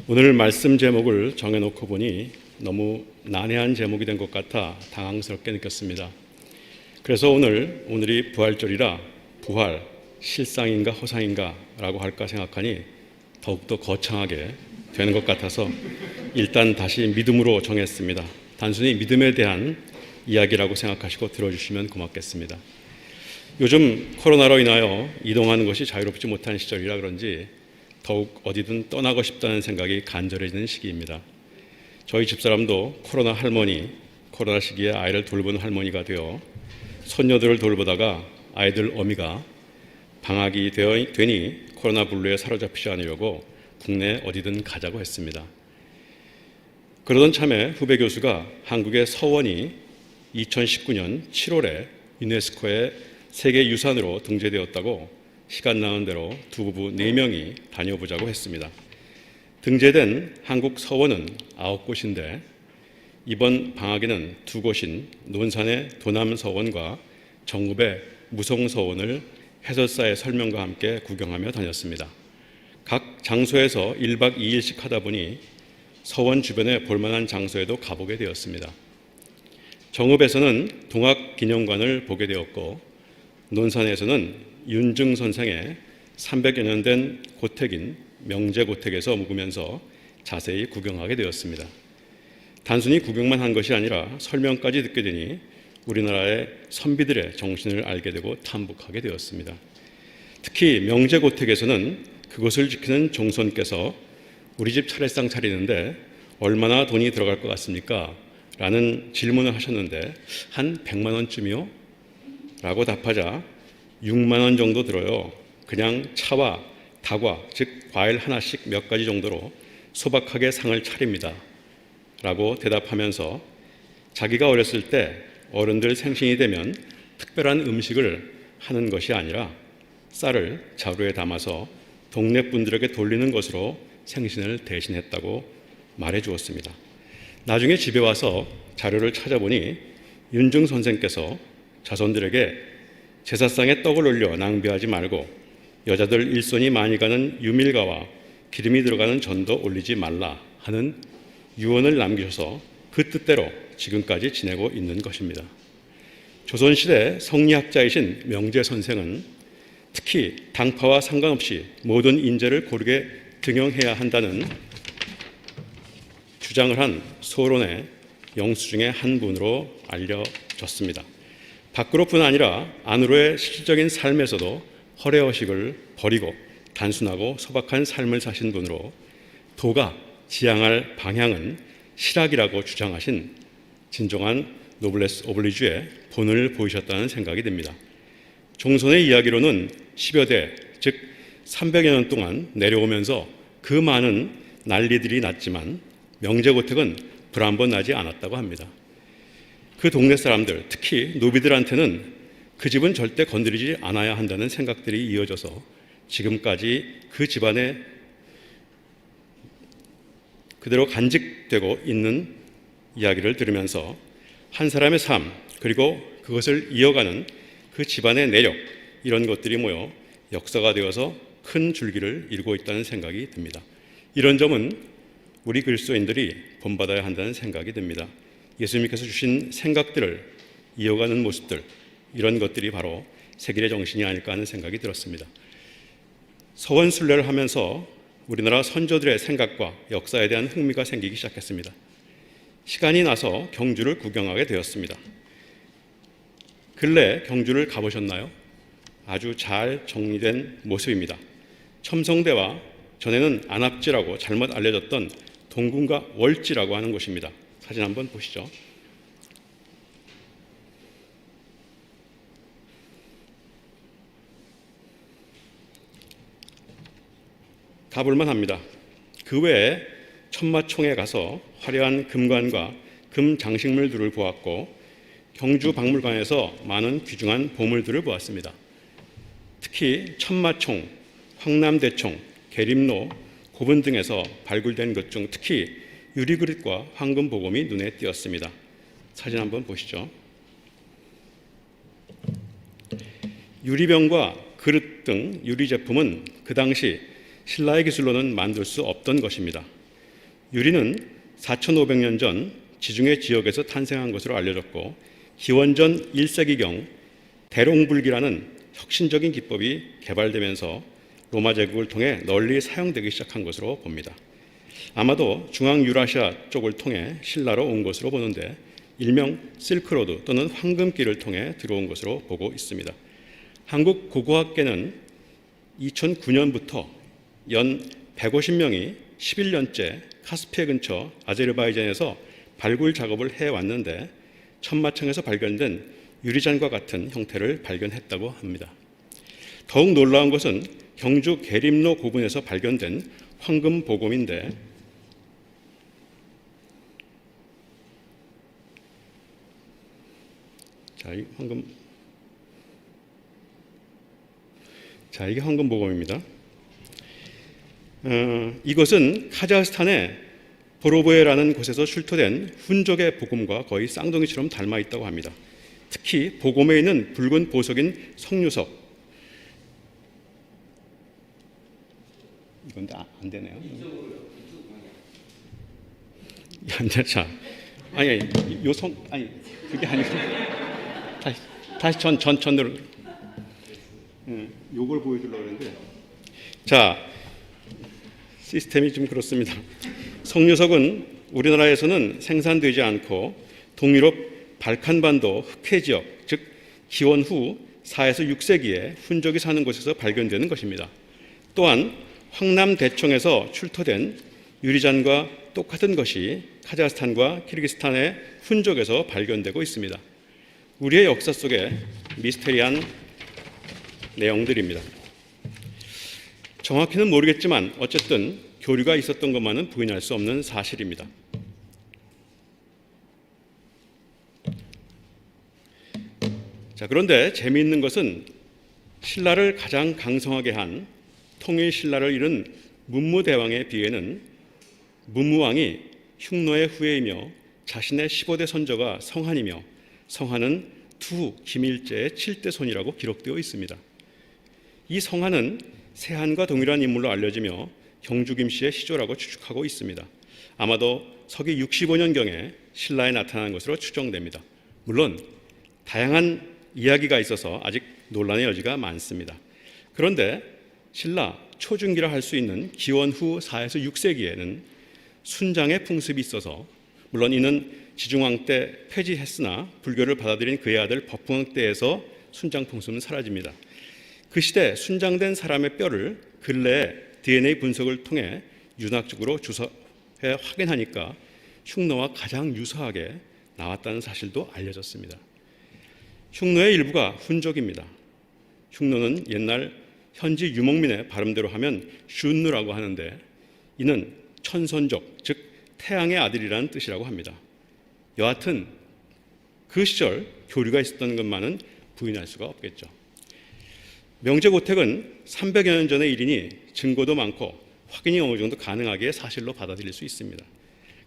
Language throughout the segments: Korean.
오늘 말씀 제목을 정해놓고 보니 너무 난해한 제목이 된 것 같아 당황스럽게 느꼈습니다. 그래서 오늘이 부활절이라 부활, 실상인가 허상인가 라고 할까 생각하니 더욱더 거창하게 되는 것 같아서 일단 다시 믿음으로 정했습니다. 단순히 믿음에 대한 이야기라고 생각하시고 들어주시면 고맙겠습니다. 요즘 코로나로 인하여 이동하는 것이 자유롭지 못한 시절이라 그런지 더욱 어디든 떠나고 싶다는 생각이 간절해지는 시기입니다. 저희 집사람도 코로나 시기에 아이를 돌보는 할머니가 되어 손녀들을 돌보다가 아이들 어미가 방학이 되니 코로나 분류에 사로잡히지 않으려고 국내 어디든 가자고 했습니다. 그러던 참에 후배 교수가 한국의 서원이 2019년 7월에 유네스코의 세계유산으로 등재되었다고 시간 나는 대로 두 부부 4명이 다녀보자고 했습니다. 등재된 한국 서원은 9곳인데 이번 방학에는 2곳인 논산의 도남서원과 정읍의 무송서원을 해설사의 설명과 함께 구경하며 다녔습니다. 각 장소에서 1박 2일씩 하다 보니 서원 주변에 볼만한 장소에도 가보게 되었습니다. 정읍에서는 동학기념관을 보게 되었고 논산에서는 윤증 선생의 300여 년 된 고택인 명제고택에서 묵으면서 자세히 구경하게 되었습니다. 단순히 구경만 한 것이 아니라 설명까지 듣게 되니 우리나라의 선비들의 정신을 알게 되고 탐복하게 되었습니다. 특히 명제고택에서는 그곳을 지키는 종손께서 우리 집 차례상 차리는데 얼마나 돈이 들어갈 것 같습니까? 라는 질문을 하셨는데 한 100만 원쯤이요? 라고 답하자 6만 원 정도 들어요. 그냥 차와 다과, 즉 과일 하나씩 몇 가지 정도로 소박하게 상을 차립니다. 라고 대답하면서 자기가 어렸을 때 어른들 생신이 되면 특별한 음식을 하는 것이 아니라 쌀을 자루에 담아서 동네 분들에게 돌리는 것으로 생신을 대신했다고 말해 주었습니다. 나중에 집에 와서 자료를 찾아보니 윤중 선생께서 자손들에게 제사상에 떡을 올려 낭비하지 말고 여자들 일손이 많이 가는 유밀가와 기름이 들어가는 전도 올리지 말라 하는 유언을 남기셔서 그 뜻대로 지금까지 지내고 있는 것입니다. 조선시대 성리학자이신 명제 선생은 특히 당파와 상관없이 모든 인재를 고르게 등용해야 한다는 주장을 한 소론의 영수 중에 한 분으로 알려졌습니다. 밖으로뿐 아니라 안으로의 실질적인 삶에서도 허례허식을 버리고 단순하고 소박한 삶을 사신 분으로 도가 지향할 방향은 실학이라고 주장하신 진정한 노블레스 오블리주의 본을 보이셨다는 생각이 듭니다. 종손의 이야기로는 10여 대, 즉 300여 년 동안 내려오면서 그 많은 난리들이 났지만 명제고택은 불 한 번 나지 않았다고 합니다. 그 동네 사람들, 특히 노비들한테는 그 집은 절대 건드리지 않아야 한다는 생각들이 이어져서 지금까지 그 집안에 그대로 간직되고 있는 이야기를 들으면서 한 사람의 삶, 그리고 그것을 이어가는 그 집안의 내력, 이런 것들이 모여 역사가 되어서 큰 줄기를 이루고 있다는 생각이 듭니다. 이런 점은 우리 그리스도인들이 본받아야 한다는 생각이 듭니다. 예수님께서 주신 생각들을 이어가는 모습들, 이런 것들이 바로 세길의 정신이 아닐까 하는 생각이 들었습니다. 서원순례를 하면서 우리나라 선조들의 생각과 역사에 대한 흥미가 생기기 시작했습니다. 시간이 나서 경주를 구경하게 되었습니다. 근래 경주를 가보셨나요? 아주 잘 정리된 모습입니다. 첨성대와 전에는 안압지라고 잘못 알려졌던 동궁과 월지라고 하는 곳입니다. 사진 한번 보시죠. 가볼만 합니다. 그 외에 천마총에 가서 화려한 금관과 금 장식물들을 보았고 경주 박물관에서 많은 귀중한 보물들을 보았습니다. 특히 천마총, 황남대총, 계림로, 고분 등에서 발굴된 것 중 특히 유리그릇과 황금보검이 눈에 띄었습니다. 사진 한번 보시죠. 유리병과 그릇 등 유리 제품은 그 당시 신라의 기술로는 만들 수 없던 것입니다. 유리는 4,500년 전 지중해 지역에서 탄생한 것으로 알려졌고 기원전 1세기경 대롱불기라는 혁신적인 기법이 개발되면서 로마 제국을 통해 널리 사용되기 시작한 것으로 봅니다. 아마도 중앙유라시아 쪽을 통해 신라로 온 것으로 보는데 일명 실크로드 또는 황금길을 통해 들어온 것으로 보고 있습니다. 한국 고고학계는 2009년부터 연 150명이 11년째 카스피해 근처 아제르바이잔에서 발굴 작업을 해왔는데 천마청에서 발견된 유리잔과 같은 형태를 발견했다고 합니다. 더욱 놀라운 것은 경주 계림로 고분에서 발견된 황금 보검인데 이게 황금 보검입니다. 이것은 카자흐스탄의 보로보에라는 곳에서 출토된 훈족의 보검과 거의 쌍둥이처럼 닮아 있다고 합니다. 특히 보검에 있는 붉은 보석인 석류석, 이건 안 되네요. 자, 아니 그게 아니고 다시 전으로 요걸 보여주려고 했는데, 자, 시스템이 좀 그렇습니다. 석류석은 우리나라에서는 생산되지 않고 동유럽 발칸반도 흑해 지역, 즉 기원 후 4에서 6세기에 훈족이 사는 곳에서 발견되는 것입니다. 또한 황남 대청에서 출토된 유리잔과 똑같은 것이 카자흐스탄과 키르기스탄의 훈족에서 발견되고 있습니다. 우리의 역사 속에 미스테리한 내용들입니다. 정확히는 모르겠지만 어쨌든 교류가 있었던 것만은 부인할 수 없는 사실입니다. 자, 그런데 재미있는 것은 신라를 가장 강성하게 한 통일신라를 이룬 문무대왕에 비해는 문무왕이 흉노의 후예이며 자신의 15대 선조가 성한이며 성한은 투 김일제의 7대 손이라고 기록되어 있습니다. 이 성한은 세한과 동일한 인물로 알려지며 경주 김씨의 시조라고 추측하고 있습니다. 아마도 서기 65년경에 신라에 나타난 것으로 추정됩니다. 물론 다양한 이야기가 있어서 아직 논란의 여지가 많습니다. 그런데 신라 초중기라 할 수 있는 기원 후 4에서 6세기에는 순장의 풍습이 있어서, 물론 이는 지중왕 때 폐지했으나 불교를 받아들인 그의 아들 법흥왕 때에서 순장 풍습은 사라집니다. 그 시대 순장된 사람의 뼈를 근래에 DNA 분석을 통해 윤학적으로 주사해 확인하니까 흉노와 가장 유사하게 나왔다는 사실도 알려졌습니다. 흉노의 일부가 훈족입니다. 흉노는 옛날 현지 유목민의 발음대로 하면 슌누라고 하는데 이는 천선족, 즉 태양의 아들이라는 뜻이라고 합니다. 여하튼 그 시절 교류가 있었던 것만은 부인할 수가 없겠죠. 명제고택은 300여 년 전의 일이니 증거도 많고 확인이 어느 정도 가능하기에 사실로 받아들일 수 있습니다.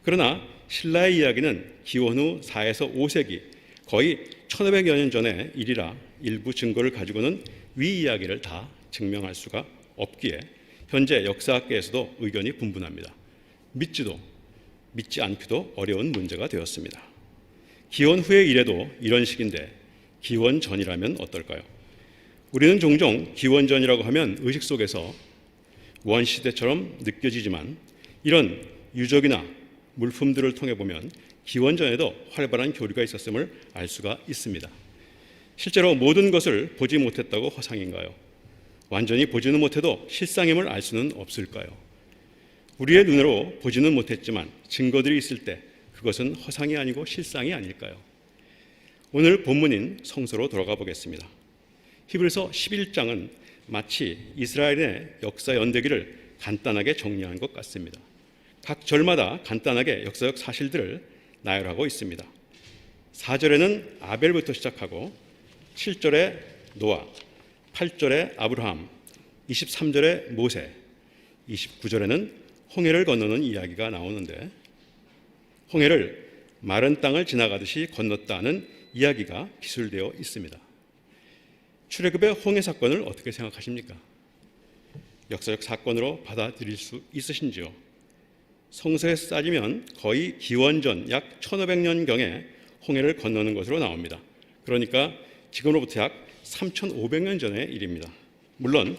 그러나 신라의 이야기는 기원 후 4에서 5세기, 거의 1500여 년 전의 일이라 일부 증거를 가지고는 위 이야기를 다 증명할 수가 없기에 현재 역사학계에서도 의견이 분분합니다. 믿지도 믿지 않기도 어려운 문제가 되었습니다. 기원 후의 일에도 이런 식인데 기원 전이라면 어떨까요? 우리는 종종 기원 전이라고 하면 의식 속에서 원시대처럼 느껴지지만 이런 유적이나 물품들을 통해 보면 기원 전에도 활발한 교류가 있었음을 알 수가 있습니다. 실제로 모든 것을 보지 못했다고 허상인가요? 완전히 보지는 못해도 실상임을 알 수는 없을까요? 우리의 눈으로 보지는 못했지만 증거들이 있을 때 그것은 허상이 아니고 실상이 아닐까요? 오늘 본문인 성서로 돌아가 보겠습니다. 히브리서 11장은 마치 이스라엘의 역사 연대기를 간단하게 정리한 것 같습니다. 각 절마다 간단하게 역사적 사실들을 나열하고 있습니다. 4절에는 아벨부터 시작하고 7절에 노아, 8절에 아브라함, 23절에 모세, 29절에는 홍해를 건너는 이야기가 나오는데 홍해를 마른 땅을 지나가듯이 건넜다는 이야기가 기술되어 있습니다. 출애굽의 홍해 사건을 어떻게 생각하십니까? 역사적 사건으로 받아들일 수 있으신지요? 성서에서 따지면 거의 기원전 약 1500년경에 홍해를 건너는 것으로 나옵니다. 그러니까 지금으로부터 약 3500년 전의 일입니다. 물론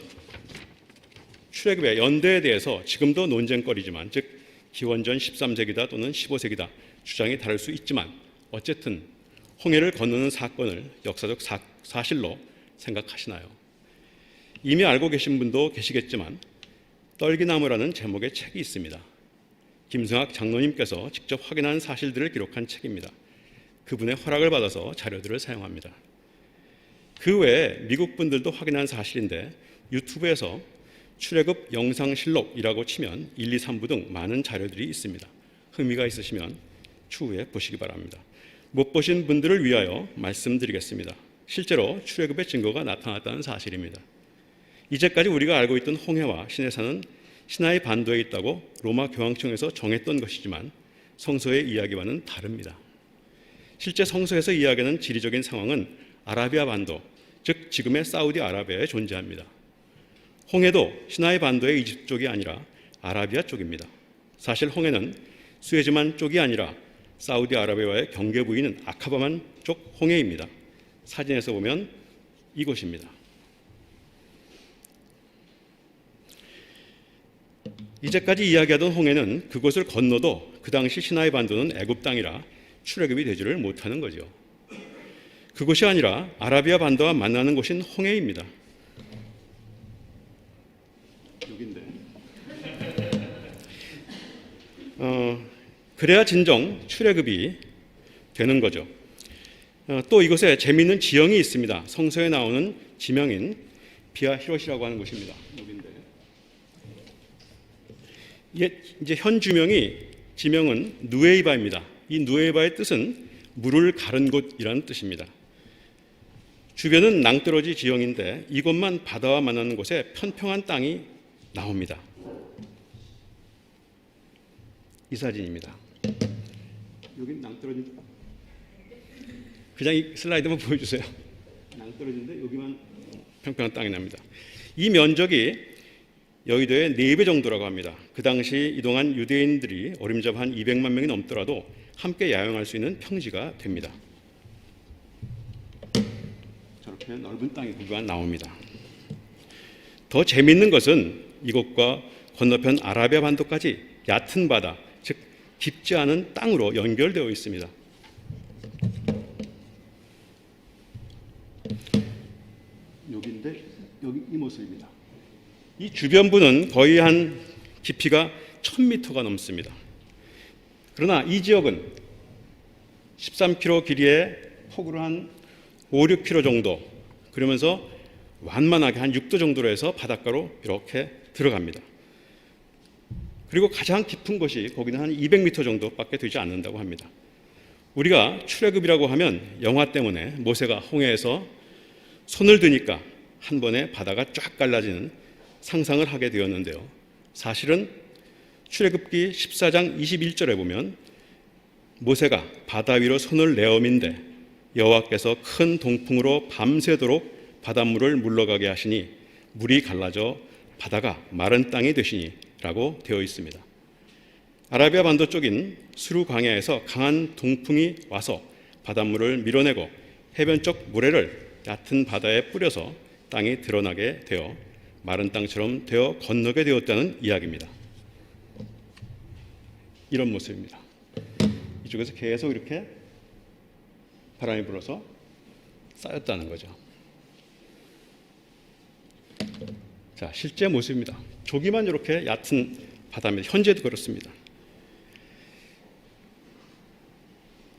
출애굽의 연대에 대해서 지금도 논쟁거리지만, 즉 기원전 13세기다 또는 15세기다 주장이 다를 수 있지만, 어쨌든 홍해를 건너는 사건을 역사적 사실로 생각하시나요? 이미 알고 계신 분도 계시겠지만 떨기나무라는 제목의 책이 있습니다. 김성학 장로님께서 직접 확인한 사실들을 기록한 책입니다. 그분의 허락을 받아서 자료들을 사용합니다. 그 외에 미국 분들도 확인한 사실인데, 유튜브에서 출애굽 영상실록이라고 치면 1, 2, 3부 등 많은 자료들이 있습니다. 흥미가 있으시면 추후에 보시기 바랍니다. 못 보신 분들을 위하여 말씀드리겠습니다. 실제로 출애굽의 증거가 나타났다는 사실입니다. 이제까지 우리가 알고 있던 홍해와 시내산은 시나이 반도에 있다고 로마 교황청에서 정했던 것이지만 성서의 이야기와는 다릅니다. 실제 성서에서 이야기하는 지리적인 상황은 아라비아 반도, 즉 지금의 사우디아라비아에 존재합니다. 홍해도 시나이 반도의 이집트 쪽이 아니라 아라비아 쪽입니다. 사실 홍해는 수에즈만 쪽이 아니라 사우디아라비아와의 경계 부위는 아카바만 쪽 홍해입니다. 사진에서 보면 이곳입니다. 이제까지 이야기하던 홍해는 그곳을 건너도 그 당시 시나이 반도는 애굽 땅이라 출애굽이 되지를 못하는 거죠. 그곳이 아니라 아라비아 반도와 만나는 곳인 홍해입니다. 여긴데. 그래야 진정 출애굽이 되는 거죠. 또 이곳에 재미있는 지형이 있습니다. 성서에 나오는 지명인 비아히롯이라고 하는 곳입니다. 여긴데. 이제 현 지명은 누에이바입니다. 이 누에이바의 뜻은 물을 가른 곳이라는 뜻입니다. 주변은 낭떠러지 지형인데 이곳만 바다와 만나는 곳에 편평한 땅이 나옵니다. 이 사진입니다. 여긴 낭떠러지. 그냥 이 슬라이드만 보여주세요. 낭떠러지인데 여기만 평평한 땅이 납니다. 이 면적이 여의도의 4배 정도라고 합니다. 그 당시 이동한 유대인들이 어림잡아 한 200만 명이 넘더라도 함께 야영할 수 있는 평지가 됩니다. 저렇게 넓은 땅이 구간 나옵니다. 더 재미있는 것은 이곳과 건너편 아라비아 반도까지 얕은 바다, 즉 깊지 않은 땅으로 연결되어 있습니다. 여기인데 여기 이 모습입니다. 이 주변부는 거의 한 깊이가 1000m가 넘습니다. 그러나 이 지역은 13km 길이의 폭으로 한 5, 6km 정도, 그러면서 완만하게 한 6도 정도로 해서 바닷가로 이렇게 들어갑니다. 그리고 가장 깊은 곳이 거기는 한 200m 정도밖에 되지 않는다고 합니다. 우리가 출애굽이라고 하면 영화 때문에 모세가 홍해에서 손을 드니까 한 번에 바다가 쫙 갈라지는 상상을 하게 되었는데요. 사실은 출애굽기 14장 21절에 보면 모세가 바다 위로 손을 내어민데 여호와께서 큰 동풍으로 밤새도록 바닷물을 물러가게 하시니 물이 갈라져 바다가 마른 땅이 되시니 라고 되어 있습니다. 아라비아 반도 쪽인 수루 광야에서 강한 동풍이 와서 바닷물을 밀어내고 해변 쪽 모래를 얕은 바다에 뿌려서 땅이 드러나게 되어 마른 땅처럼 되어 건너게 되었다는 이야기입니다. 이런 모습입니다. 이쪽에서 계속 이렇게 바람이 불어서 쌓였다는 거죠. 자, 실제 모습입니다. 조기만 이렇게 얕은 바다입니다. 현재도 그렇습니다.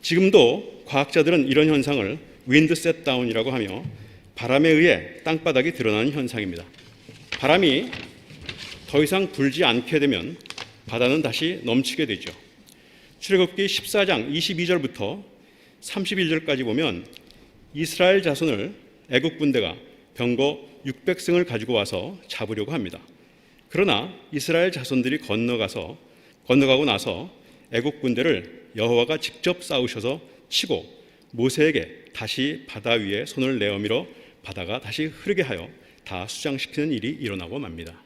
지금도 과학자들은 이런 현상을 윈드 셋다운이라고 하며 바람에 의해 땅바닥이 드러나는 현상입니다. 바람이 더 이상 불지 않게 되면 바다는 다시 넘치게 되죠. 출애굽기 14장 22절부터 31절까지 보면 이스라엘 자손을 애국 군대가 병거 600승을 가지고 와서 잡으려고 합니다. 그러나 이스라엘 자손들이 건너가고 나서 애국 군대를 여호와가 직접 싸우셔서 치고 모세에게 다시 바다 위에 손을 내어밀어 바다가 다시 흐르게 하여 다 수장시키는 일이 일어나고 맙니다.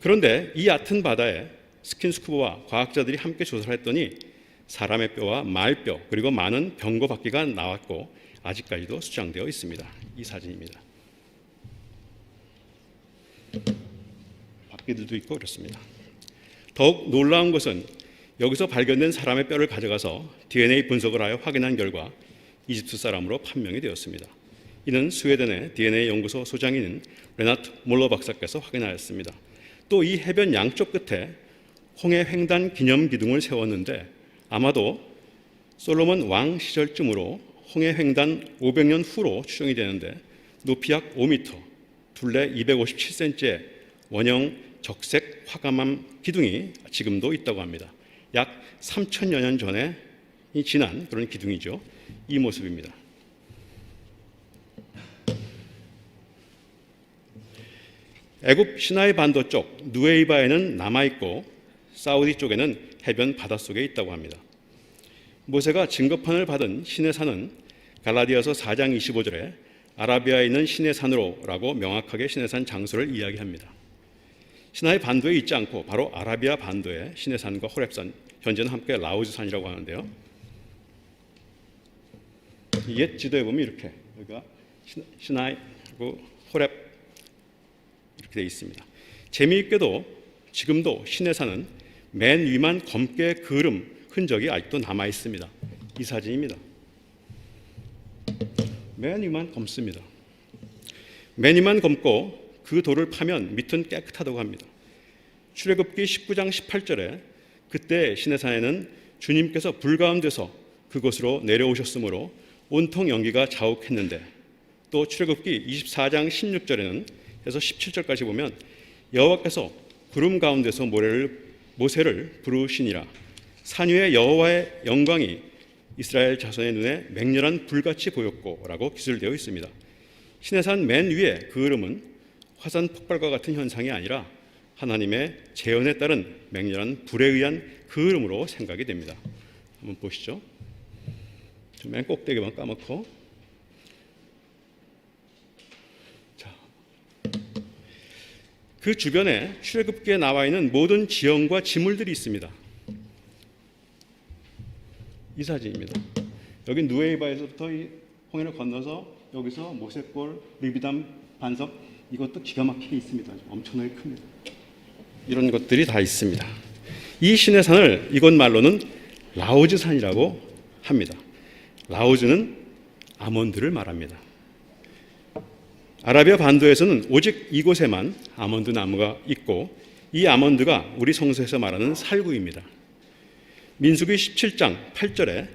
그런데 이 얕은 바다에 스킨스쿠버와 과학자들이 함께 조사를 했더니 사람의 뼈와 말뼈 그리고 많은 병고박쥐가 나왔고 아직까지도 수장되어 있습니다. 이 사진입니다. 박쥐들도 있고 그렇습니다. 더욱 놀라운 것은 여기서 발견된 사람의 뼈를 가져가서 DNA 분석을 하여 확인한 결과 이집트 사람으로 판명이 되었습니다. 이는 스웨덴의 DNA 연구소 소장인 레나트 몰러 박사께서 확인하였습니다. 또 이 해변 양쪽 끝에 홍해 횡단 기념 기둥을 세웠는데 아마도 솔로몬 왕 시절쯤으로 홍해 횡단 500년 후로 추정이 되는데 높이 약 5m, 둘레 257cm의 원형 적색 화감암 기둥이 지금도 있다고 합니다. 약 3천여 년 전에 지난 그런 기둥이죠. 이 모습입니다. 애굽 시나이 반도 쪽 누에이바에는 남아있고 사우디 쪽에는 해변 바닷속에 있다고 합니다. 모세가 증거판을 받은 신의 산은 갈라디아서 4장 25절에 아라비아에 있는 신의 산으로라고 명확하게 신의 산 장소를 이야기합니다. 시나이 반도에 있지 않고 바로 아라비아 반도에 신의 산과 호렙산, 현재는 함께 라우즈 산이라고 하는데요. 옛 지도에 보면 이렇게 여기가 시나이하고 호렙 이렇게 되어 있습니다. 재미있게도 지금도 신의 산은 맨 위만 검게 그을음 흔적이 아직도 남아 있습니다. 이 사진입니다. 맨 위만 검습니다. 맨 위만 검고 그 돌을 파면 밑은 깨끗하다고 합니다. 출애굽기 19장 18절에 그때 신의 산에는 주님께서 불 가운데서 그곳으로 내려오셨으므로 온통 연기가 자욱했는데, 또 출애굽기 24장 16절에는 해서 17절까지 보면 여호와께서 구름 가운데서 모세를 부르시니라. 산 위에 여호와의 영광이 이스라엘 자손의 눈에 맹렬한 불같이 보였고 라고 기술되어 있습니다. 시내산 맨 위에 그 흐름은 화산 폭발과 같은 현상이 아니라 하나님의 재언에 따른 맹렬한 불에 의한 그 흐름으로 생각이 됩니다. 한번 보시죠. 맨 꼭대기만 까맣고, 자, 그 주변에 출애굽기에 나와 있는 모든 지형과 지물들이 있습니다. 이 사진입니다. 여기 누에이바에서부터 이 홍해를 건너서 여기서 모세골, 리비담 반석, 이것도 기가 막히게 있습니다. 엄청나게 큽니다. 이런 것들이 다 있습니다. 이 신의 산을 이곳 말로는 라우즈 산이라고 합니다. 라우즈는 아몬드를 말합니다. 아라비아 반도에서는 오직 이곳에만 아몬드 나무가 있고 이 아몬드가 우리 성서에서 말하는 살구입니다. 민수기 17장 8절에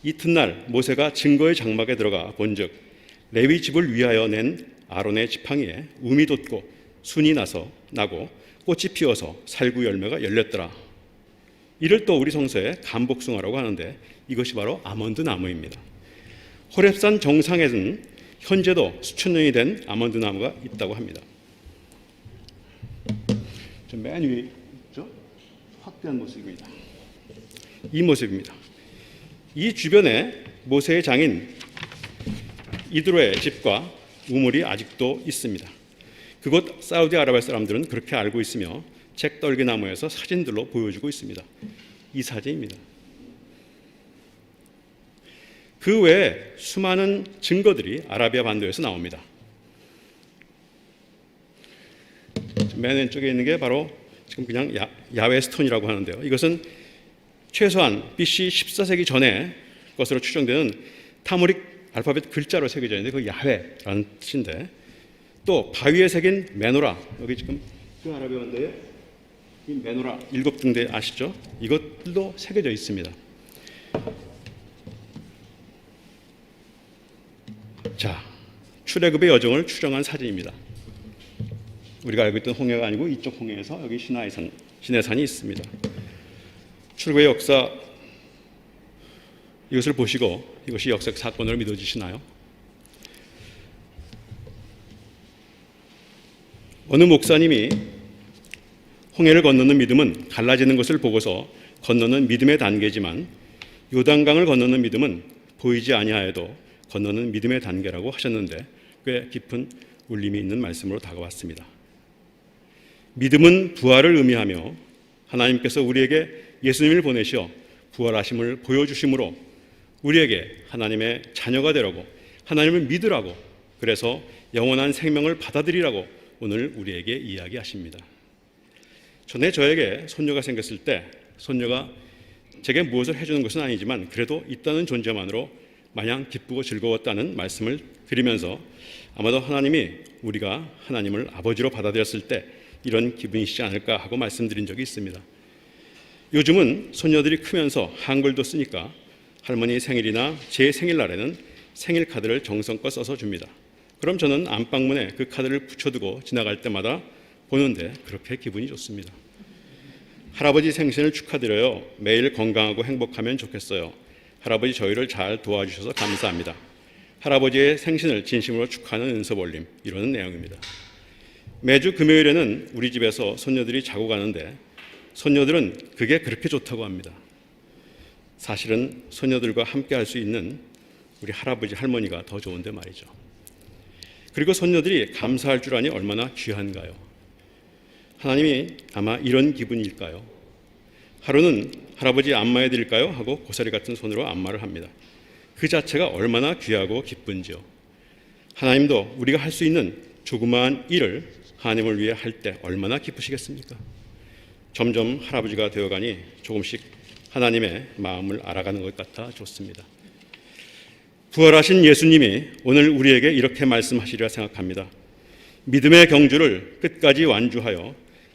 이튿날 모세가 증거의 장막에 들어가 본즉 레위 집을 위하여 낸 아론의 지팡이에 움이 돋고 순이 나고 꽃이 피어서 살구 열매가 열렸더라. 이를 또 우리 성서에 감복숭아라고 하는데 이것이 바로 아몬드 나무입니다. 호렙산 정상에는 현재도 수천 년이 된 아몬드 나무가 있다고 합니다. 맨 위에 있죠? 확대한 모습입니다. 이 모습입니다. 이 주변에 모세의 장인 이드로의 집과 우물이 아직도 있습니다. 그곳 사우디아라비아 사람들은 그렇게 알고 있으며 잭떨기나무에서 사진들로 보여주고 있습니다. 이 사진입니다. 그 외에 수많은 증거들이 아라비아 반도에서 나옵니다. 맨 왼쪽에 있는 게 바로 지금 그냥 야외 스톤이라고 하는데요. 이것은 최소한 BC 14세기 전에 것으로 추정되는 타무릭 알파벳 글자로 새겨져 있는데 그 야훼라는 뜻인데, 또 바위에 새긴 메노라, 여기 지금 그 아라비아 반도에 이 메노라 7등대 아시죠? 이것들도 새겨져 있습니다. 자, 출애굽의 여정을 추정한 사진입니다. 우리가 알고 있던 홍해가 아니고 이쪽 홍해에서 여기 시내산이 있습니다. 출애굽의 역사, 이것을 보시고 이것이 역사적 사건으로 믿어지시나요? 어느 목사님이 홍해를 건너는 믿음은 갈라지는 것을 보고서 건너는 믿음의 단계지만 요단강을 건너는 믿음은 보이지 아니하여도 건너는 믿음의 단계라고 하셨는데 꽤 깊은 울림이 있는 말씀으로 다가왔습니다. 믿음은 부활을 의미하며 하나님께서 우리에게 예수님을 보내시어 부활하심을 보여주심으로 우리에게 하나님의 자녀가 되라고, 하나님을 믿으라고, 그래서 영원한 생명을 받아들이라고 오늘 우리에게 이야기하십니다. 전에 저에게 손녀가 생겼을 때 손녀가 제게 무엇을 해주는 것은 아니지만 그래도 있다는 존재만으로 마냥 기쁘고 즐거웠다는 말씀을 드리면서 아마도 하나님이 우리가 하나님을 아버지로 받아들였을 때 이런 기분이시지 않을까 하고 말씀드린 적이 있습니다. 요즘은 손녀들이 크면서 한글도 쓰니까 할머니 생일이나 제 생일날에는 생일 카드를 정성껏 써서 줍니다. 그럼 저는 안방문에 그 카드를 붙여두고 지나갈 때마다 보는데 그렇게 기분이 좋습니다. 할아버지 생신을 축하드려요. 매일 건강하고 행복하면 좋겠어요. 할아버지 저희를 잘 도와주셔서 감사합니다. 할아버지의 생신을 진심으로 축하하는 은섭 올림, 이러는 내용입니다. 매주 금요일에는 우리 집에서 손녀들이 자고 가는데 손녀들은 그게 그렇게 좋다고 합니다. 사실은 손녀들과 함께 할 수 있는 우리 할아버지 할머니가 더 좋은데 말이죠. 그리고 손녀들이 감사할 줄 아니 얼마나 귀한가요? 하나님이 아마 이런 기분일까요? 하루는 할아버지 안마해 드릴까요? 하고 고사리 같은 손으로 안마를 합니다. 그 자체가 얼마나 귀하고 기쁜지요. 하나님도 우리가 할 수 있는 조그마한 일을 하나님을 위해 할 때 얼마나 기쁘시겠습니까? 점점 할아버지가 되어가니 조금씩 하나님의 마음을 알아가는 것 같아 좋습니다. 부활하신 예수님이 오늘 우리에게 이렇게 말씀하시리라 생각합니다. 믿음의 경주를 끝까지 완주하여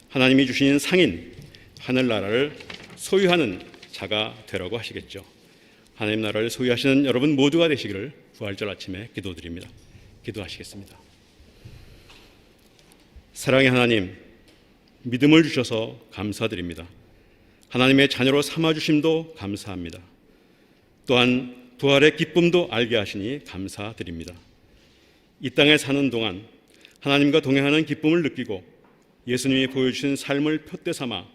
하나님이 주신 상인 하늘나라를 소유하는 자가 되라고 하시겠죠. 하나님 나라를 소유하시는 여러분 모두가 되시기를 부활절 아침에 기도드립니다. 기도하시겠습니다. 사랑의 하나님, 믿음을 주셔서 감사드립니다. 하나님의 자녀로 삼아주심도 감사합니다. 또한 부활의 기쁨도 알게 하시니 감사드립니다. 이 땅에 사는 동안 하나님과 동행하는 기쁨을 느끼고 예수님이 보여주신 삶을 표대 삼아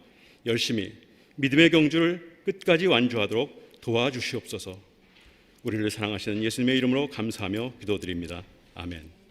열심히 믿음의 경주를 끝까지 완주하도록 도와주시옵소서. 우리를 사랑하시는 예수님의 이름으로 감사하며 기도드립니다. 아멘.